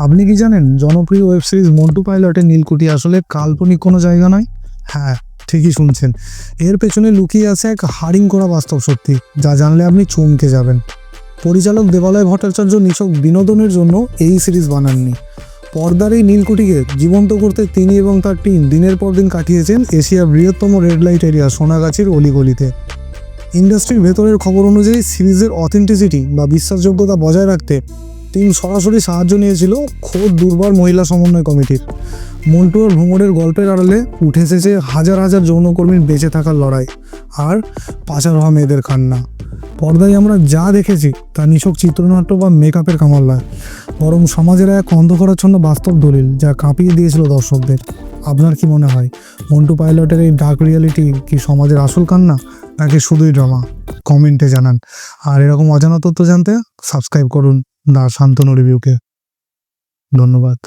আপনি কি জানেন জনপ্রিয় ওয়েব সিরিজ মন্টু পাইলটের নীলকুঠি আসলে কাল্পনিক কোনো জায়গা নয়? হ্যাঁ, ঠিকই শুনছেন। এর পেছনে লুকিয়ে আছে এক হাড়িং করা বাস্তব সত্যি, যা জানলে আপনি চমকে যাবেন। পরিচালক দেবালয় ভট্টাচার্য নিছক বিনোদনের জন্য এই সিরিজ বানাননি। পর্দার এই নীলকুঠিকে জীবন্ত করতে তিনি এবং তার টিম দিনের পর দিন কাটিয়েছেন এশিয়ার বৃহত্তম রেড লাইট এরিয়া সোনাগাছির অলিগলিতে। ইন্ডাস্ট্রির ভেতরের খবর অনুযায়ী সিরিজের অথেন্টিসিটি বা বিশ্বাসযোগ্যতা বজায় রাখতে টিম সরাসরি সাহায্য নিয়েছিল খোদ দুর্বার মহিলা সমন্বয় কমিটির। মন্টু আর ভ্রমণের গল্পের আড়ালে উঠে এসেছে হাজার হাজার যৌনকর্মীর বেঁচে থাকার লড়াই আর পাচার হওয়া মেয়েদের কান্না। পর্দায় আমরা যা দেখেছি তা নিছক চিত্রনাট্য বা মেকআপের কামাল নয়, বরং সমাজের এক অন্ধকারাচ্ছন্ন বাস্তব দলিল যা কাঁপিয়ে দিয়েছিল দর্শকদের। আপনার কি মনে হয়, মন্টু পাইলটের এই ডার্ক রিয়ালিটি কি সমাজের আসল কান্না নাকি শুধুই ড্রামা? কমেন্টে জানান। আর এরকম অজানা তথ্য জানতে সাবস্ক্রাইব করুন দা শান্তনু রিভিউকে। ধন্যবাদ।